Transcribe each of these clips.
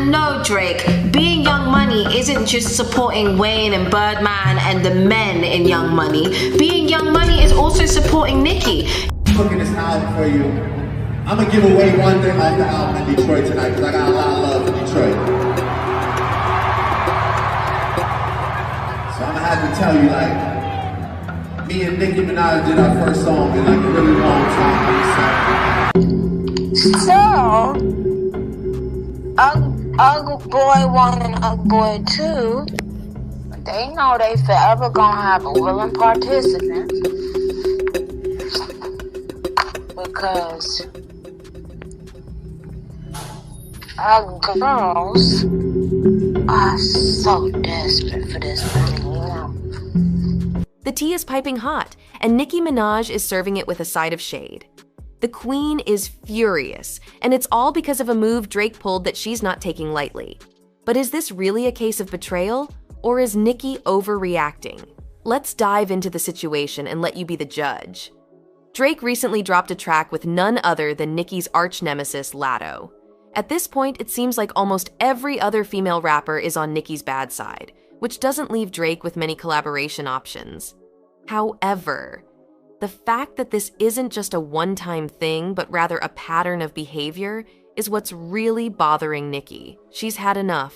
And no, Drake, being Young Money isn't just supporting Wayne and Birdman and the men in Young Money. Being Young Money is also supporting Nicki. Cooking this album for you. I'm gonna give away one thing off the album in Detroit tonight because I got a lot of love for Detroit. So I'm gonna have to tell you, like, me and Nicki Minaj did our first song in like a really long time. So, Ugly Boy 1 and Ugly Boy 2, they know they forever gonna have a willing participant. Because our girls are so desperate for this money, you know. The tea is piping hot, and Nicki Minaj is serving it with a side of shade. The queen is furious, and it's all because of a move Drake pulled that she's not taking lightly. But is this really a case of betrayal, or is Nicki overreacting? Let's dive into the situation and let you be the judge. Drake recently dropped a track with none other than Nicki's arch-nemesis, Latto. At this point, it seems like almost every other female rapper is on Nicki's bad side, which doesn't leave Drake with many collaboration options. However, the fact that this isn't just a one-time thing, but rather a pattern of behavior, is what's really bothering Nicki. She's had enough,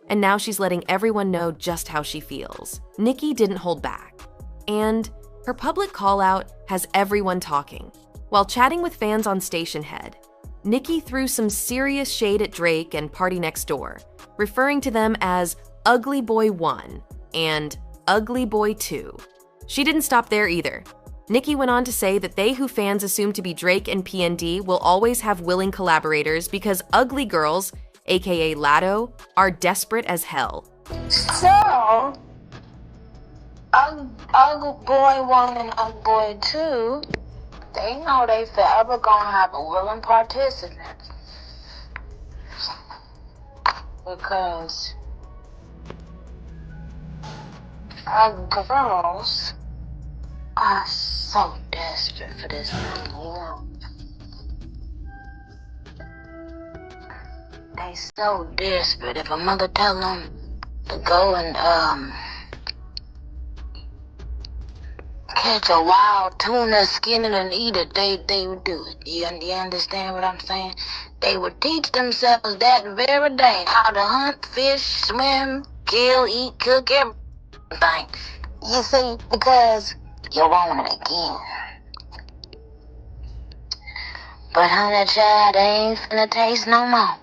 and now she's letting everyone know just how she feels. Nicki didn't hold back, and her public call-out has everyone talking. While chatting with fans on Stationhead, Nicki threw some serious shade at Drake and PartyNextDoor, referring to them as Ugly Boy 1 and Ugly Boy 2. She didn't stop there either. Nicki went on to say that they who fans assume to be Drake and PND will always have willing collaborators because ugly girls, a.k.a. Latto, are desperate as hell. So, Ugly Boy 1 and Ugly Boy 2, they know they forever gonna have a willing participant. Because our girls are so desperate for this money, you know. They so desperate. If a mother tell them to go and catch a wild tuna, skin it and eat it, they would do it. You understand what I'm saying? They would teach themselves that very day how to hunt, fish, swim, kill, eat, cook, everything. You see, because you want it again. But honey child, they ain't finna taste no more.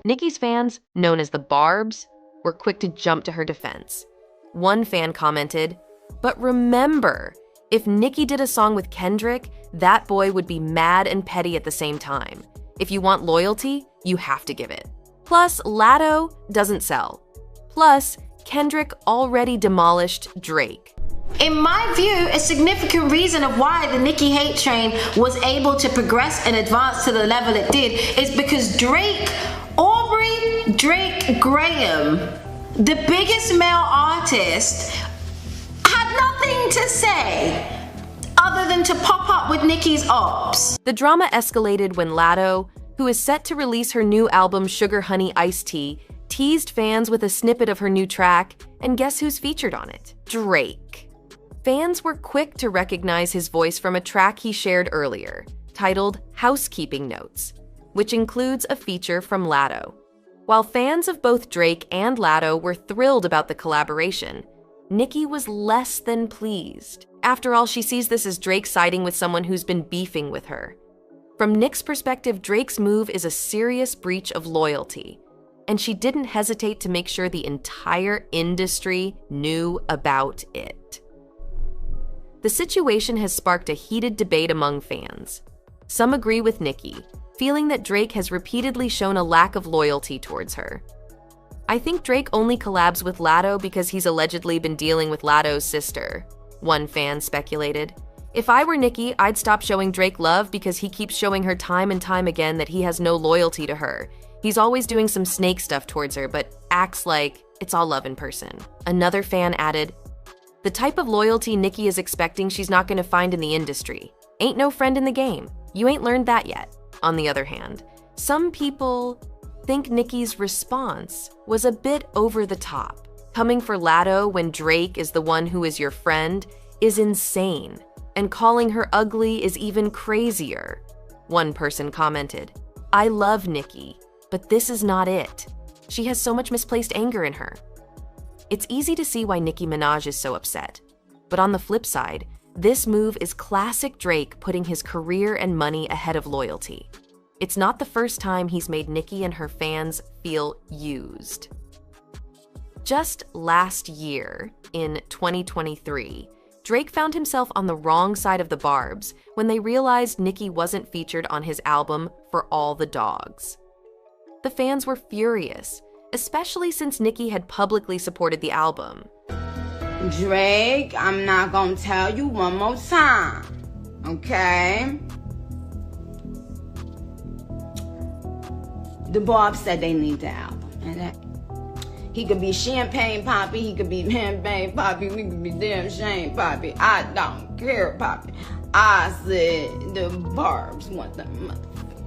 Nicki's fans, known as the Barbs, were quick to jump to her defense. One fan commented, "But remember, if Nicki did a song with Kendrick, that boy would be mad and petty at the same time. If you want loyalty, you have to give it. Plus, Latto doesn't sell. Plus, Kendrick already demolished Drake." In my view, a significant reason of why the Nicki hate train was able to progress and advance to the level it did is because Aubrey Drake Graham, the biggest male artist, had nothing to say other than to pop up with Nicki's ops. The drama escalated when Latto, who is set to release her new album Sugar Honey Iced Tea, teased fans with a snippet of her new track, and guess who's featured on it? Drake. Fans were quick to recognize his voice from a track he shared earlier, titled Housekeeping Notes, which includes a feature from Latto. While fans of both Drake and Latto were thrilled about the collaboration, Nicki was less than pleased. After all, she sees this as Drake siding with someone who's been beefing with her. From Nick's perspective, Drake's move is a serious breach of loyalty, and she didn't hesitate to make sure the entire industry knew about it. The situation has sparked a heated debate among fans. Some agree with Nicki, feeling that Drake has repeatedly shown a lack of loyalty towards her. "I think Drake only collabs with Latto because he's allegedly been dealing with Latto's sister," one fan speculated. "If I were Nicki, I'd stop showing Drake love because he keeps showing her time and time again that he has no loyalty to her. He's always doing some snake stuff towards her, but acts like it's all love in person." Another fan added, "The type of loyalty Nicki is expecting she's not gonna find in the industry. Ain't no friend in the game. You ain't learned that yet." On the other hand, some people think Nicki's response was a bit over the top. Coming for Latto when Drake is the one who is your friend is insane, and calling her ugly is even crazier. One person commented, "I love Nicki, but this is not it. She has so much misplaced anger in her." It's easy to see why Nicki Minaj is so upset. But on the flip side, this move is classic Drake putting his career and money ahead of loyalty. It's not the first time he's made Nicki and her fans feel used. Just last year, in 2023, Drake found himself on the wrong side of the Barbs when they realized Nicki wasn't featured on his album For All the Dogs. The fans were furious, especially since Nicki had publicly supported the album. Drake, I'm not gonna tell you one more time, okay? The Barbs said they need the album, and that he could be Champagne Poppy, he could be Champagne Poppy, we could be damn Shane Poppy. I don't care, Poppy. I said the Barbs want the motherfucker.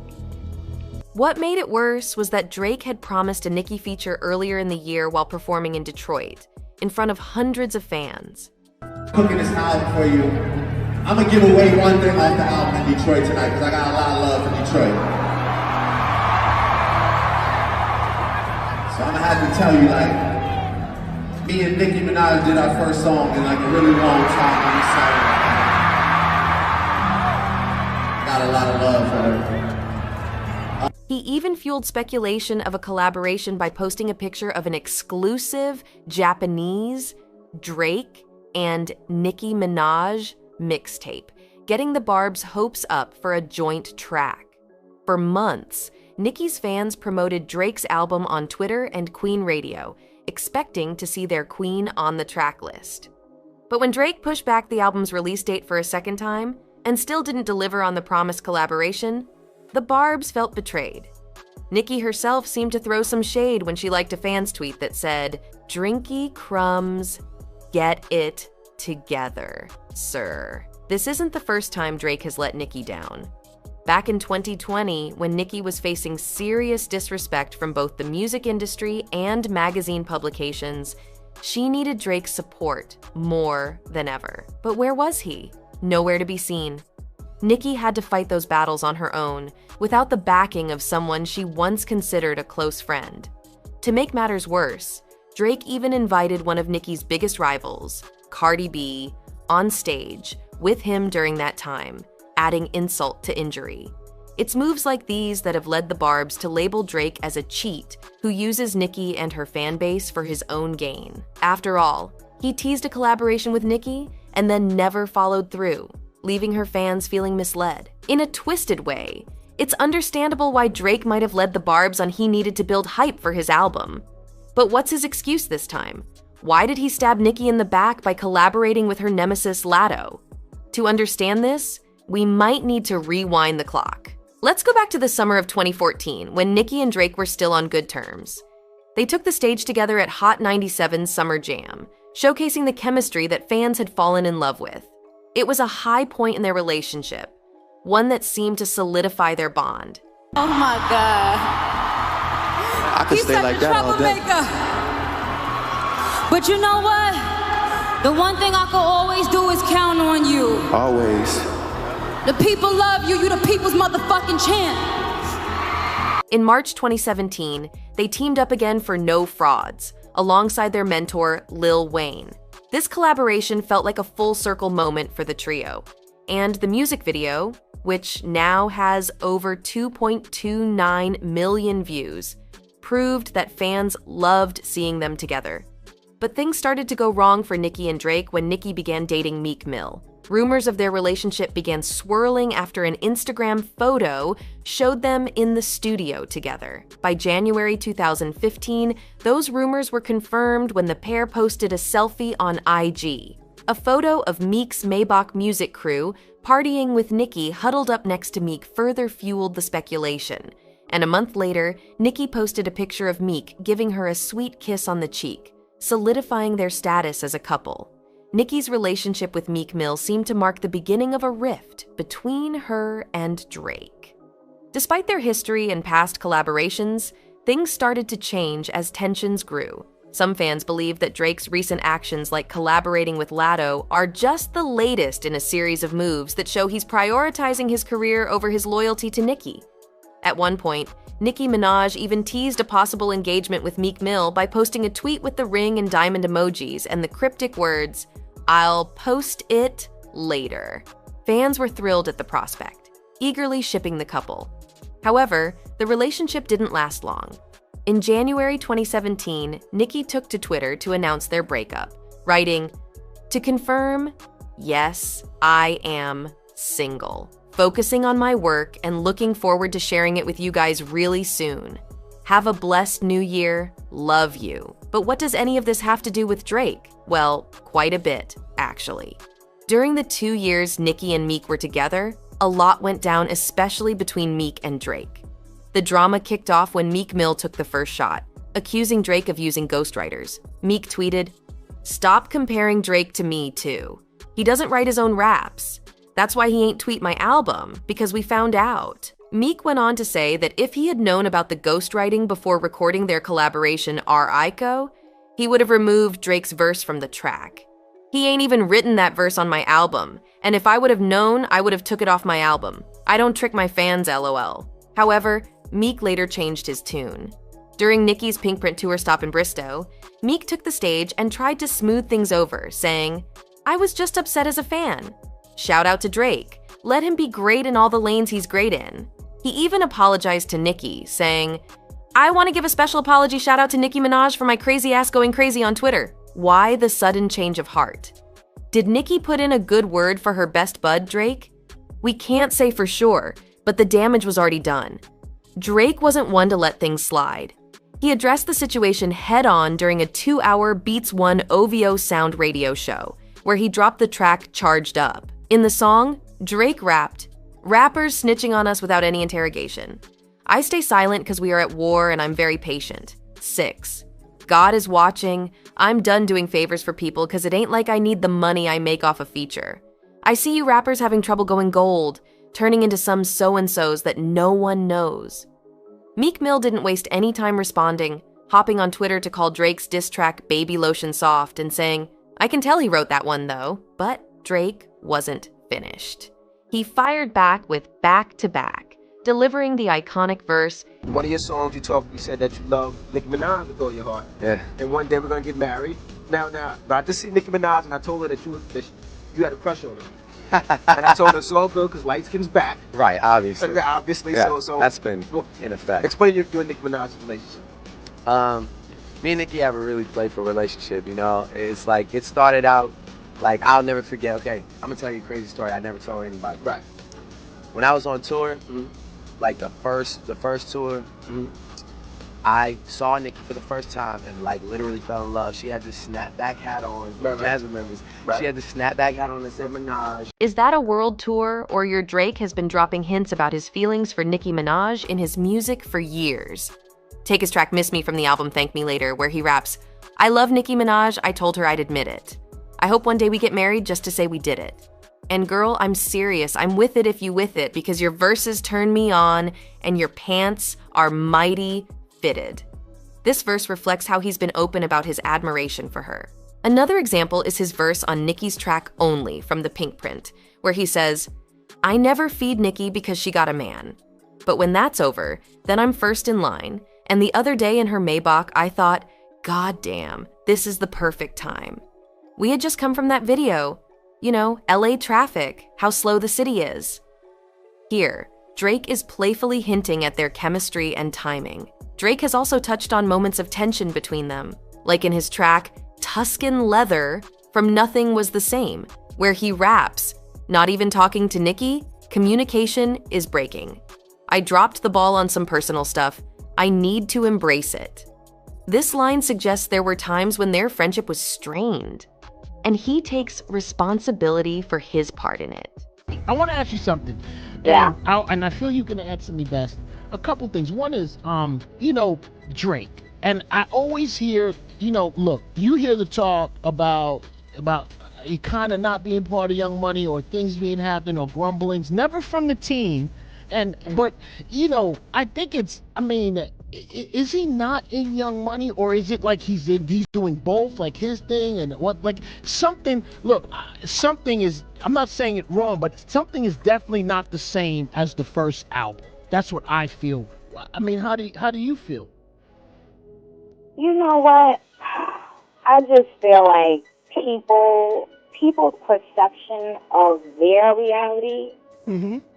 What made it worse was that Drake had promised a Nicki feature earlier in the year while performing in Detroit, in front of hundreds of fans. Cooking this album for you. I'm gonna give away one thing off the album in Detroit tonight because I got a lot of love for Detroit. So I'm gonna have to tell you, like, me and Nicki Minaj did our first song in like a really long time on this side. Got a lot of love for her. He even fueled speculation of a collaboration by posting a picture of an exclusive Japanese Drake and Nicki Minaj mixtape, getting the Barbs' hopes up for a joint track. For months, Nicki's fans promoted Drake's album on Twitter and Queen Radio, expecting to see their queen on the track list. But when Drake pushed back the album's release date for a second time and still didn't deliver on the promised collaboration, the Barbs felt betrayed. Nicki herself seemed to throw some shade when she liked a fan's tweet that said, "Drinky crumbs, get it together, sir." This isn't the first time Drake has let Nicki down. Back in 2020, when Nicki was facing serious disrespect from both the music industry and magazine publications, she needed Drake's support more than ever. But where was he? Nowhere to be seen. Nicki had to fight those battles on her own, without the backing of someone she once considered a close friend. To make matters worse, Drake even invited one of Nicki's biggest rivals, Cardi B, on stage with him during that time, adding insult to injury. It's moves like these that have led the Barbs to label Drake as a cheat who uses Nicki and her fan base for his own gain. After all, he teased a collaboration with Nicki and then never followed through, leaving her fans feeling misled. In a twisted way, it's understandable why Drake might have led the Barbs on he needed to build hype for his album. But what's his excuse this time? Why did he stab Nicki in the back by collaborating with her nemesis Latto? To understand this, we might need to rewind the clock. Let's go back to the summer of 2014, when Nicki and Drake were still on good terms. They took the stage together at Hot 97's Summer Jam, showcasing the chemistry that fans had fallen in love with. It was a high point in their relationship, one that seemed to solidify their bond. Oh my God. I could stay like that all day. But you know what? The one thing I can always do is count on you. Always. The people love you. You the people's motherfucking champ. In March 2017, they teamed up again for No Frauds, alongside their mentor, Lil Wayne. This collaboration felt like a full-circle moment for the trio. And the music video, which now has over 2.29 million views, proved that fans loved seeing them together. But things started to go wrong for Nicki and Drake when Nicki began dating Meek Mill. Rumors of their relationship began swirling after an Instagram photo showed them in the studio together. By January 2015, those rumors were confirmed when the pair posted a selfie on IG. A photo of Meek's Maybach music crew partying with Nicki huddled up next to Meek further fueled the speculation. And a month later, Nicki posted a picture of Meek giving her a sweet kiss on the cheek, solidifying their status as a couple. Nicki's relationship with Meek Mill seemed to mark the beginning of a rift between her and Drake. Despite their history and past collaborations, things started to change as tensions grew. Some fans believe that Drake's recent actions, like collaborating with Latto, are just the latest in a series of moves that show he's prioritizing his career over his loyalty to Nicki. At one point, Nicki Minaj even teased a possible engagement with Meek Mill by posting a tweet with the ring and diamond emojis and the cryptic words, "I'll post it later." Fans were thrilled at the prospect, eagerly shipping the couple. However, the relationship didn't last long. In January 2017, Nicki took to Twitter to announce their breakup, writing, "To confirm, yes, I am single. Focusing on my work and looking forward to sharing it with you guys really soon. Have a blessed new year. Love you." But what does any of this have to do with Drake? Well, quite a bit, actually. During the 2 years Nicki and Meek were together, a lot went down, especially between Meek and Drake. The drama kicked off when Meek Mill took the first shot, accusing Drake of using ghostwriters. Meek tweeted, "Stop comparing Drake to me, too. He doesn't write his own raps. That's why he ain't tweet my album, because we found out." Meek went on to say that if he had known about the ghostwriting before recording their collaboration R.I.C.O., he would have removed Drake's verse from the track. "He ain't even written that verse on my album, and if I would have known, I would have took it off my album. I don't trick my fans, LOL." However, Meek later changed his tune. During Nicki's Pinkprint tour stop in Bristow, Meek took the stage and tried to smooth things over, saying, "I was just upset as a fan. Shout out to Drake. Let him be great in all the lanes he's great in." He even apologized to Nicki, saying, "I want to give a special apology shout out to Nicki Minaj for my crazy ass going crazy on Twitter." Why the sudden change of heart? Did Nicki put in a good word for her best bud, Drake? We can't say for sure, but the damage was already done. Drake wasn't one to let things slide. He addressed the situation head-on during a 2-hour Beats One OVO sound radio show, where he dropped the track Charged Up. In the song, Drake rapped, "Rappers snitching on us without any interrogation. I stay silent because we are at war and I'm very patient. 6. God is watching. I'm done doing favors for people because it ain't like I need the money I make off a feature. I see you rappers having trouble going gold, turning into some so-and-sos that no one knows." Meek Mill didn't waste any time responding, hopping on Twitter to call Drake's diss track Baby Lotion soft and saying, "I can tell he wrote that one though." But Drake wasn't finished. He fired back with Back to Back, delivering the iconic verse, One of your songs, you said that you love Nicki Minaj with all your heart. Yeah. And one day we're gonna get married. Now, I just see Nicki Minaj and I told her that you had a crush on her. And I told her it's all good because light skin's back. Right, obviously. Obviously, Yeah, so that's been in effect. Explain you and Nicki Minaj's relationship. Me and Nicki have a really playful relationship, you know? It's like, it started out, like, I'll never forget, okay, I'm gonna tell you a crazy story I never told anybody. Right. When I was on tour, like the first tour, I saw Nicki for the first time and like literally fell in love. She had this snapback hat on. Jazz remembers. She had the snapback hat on that said Minaj. Is that a world tour, or your Drake has been dropping hints about his feelings for Nicki Minaj in his music for years? Take his track Miss Me from the album Thank Me Later, where he raps, "I love Nicki Minaj, I told her I'd admit it. I hope one day we get married just to say we did it. And girl, I'm serious, I'm with it if you with it, because your verses turn me on and your pants are mighty fitted." This verse reflects how he's been open about his admiration for her. Another example is his verse on Nicki's track Only from the Pinkprint, where he says, "I never feed Nicki because she got a man. But when that's over, then I'm first in line. And the other day in her Maybach, I thought, God damn, this is the perfect time." We had just come from that video. You know, LA traffic, how slow the city is. Here, Drake is playfully hinting at their chemistry and timing. Drake has also touched on moments of tension between them, like in his track Tuscan Leather from Nothing Was the Same, where he raps, "Not even talking to Nicki, communication is breaking. I dropped the ball on some personal stuff. I need to embrace it." This line suggests there were times when their friendship was strained, and he takes responsibility for his part in it. I want to ask you something. Yeah. And I feel you can answer me best. A couple things. One is, Drake. And I always hear, look, you hear the talk about it kind of not being part of Young Money or things being happening or grumblings, never from the team. But I think is he not in Young Money, or is it like he's doing both, like his thing and what, like something? Look, something is. I'm not saying it wrong, but something is definitely not the same as the first album. That's what I feel. I mean, how do you feel? You know what? I just feel like people's perception of their reality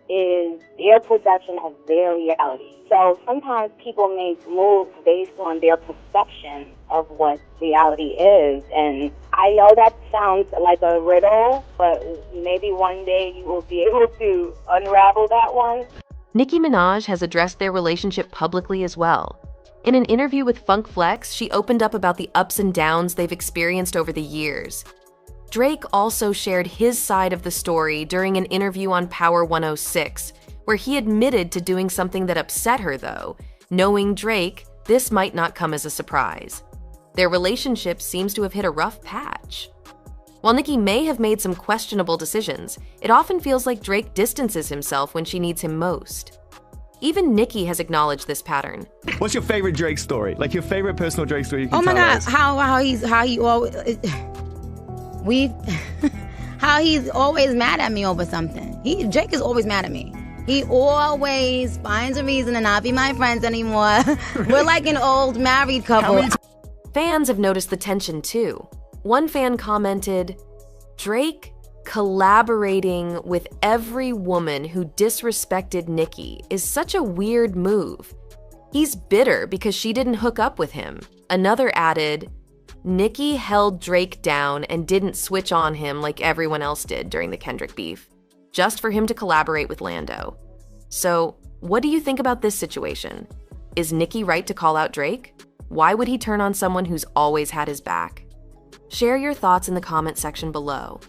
is their perception of their reality. So sometimes people make moves based on their perception of what reality is. And I know that sounds like a riddle, but maybe one day you will be able to unravel that one. Nicki Minaj has addressed their relationship publicly as well. In an interview with Funk Flex, she opened up about the ups and downs they've experienced over the years. Drake also shared his side of the story during an interview on Power 106, where he admitted to doing something that upset her, though. Knowing Drake, this might not come as a surprise. Their relationship seems to have hit a rough patch. While Nicki may have made some questionable decisions, it often feels like Drake distances himself when she needs him most. Even Nicki has acknowledged this pattern. What's your favorite Drake story? Like your favorite personal Drake story you can Oh my tell God, us? how he always how he's always mad at me over something. Drake is always mad at me. He always finds a reason to not be my friends anymore. We're like an old married couple. Fans have noticed the tension too. One fan commented, "Drake collaborating with every woman who disrespected Nicki is such a weird move. He's bitter because she didn't hook up with him." Another added, "Nicki held Drake down and didn't switch on him like everyone else did during the Kendrick beef, just for him to collaborate with Lando." So, what do you think about this situation? Is Nicki right to call out Drake? Why would he turn on someone who's always had his back? Share your thoughts in the comment section below.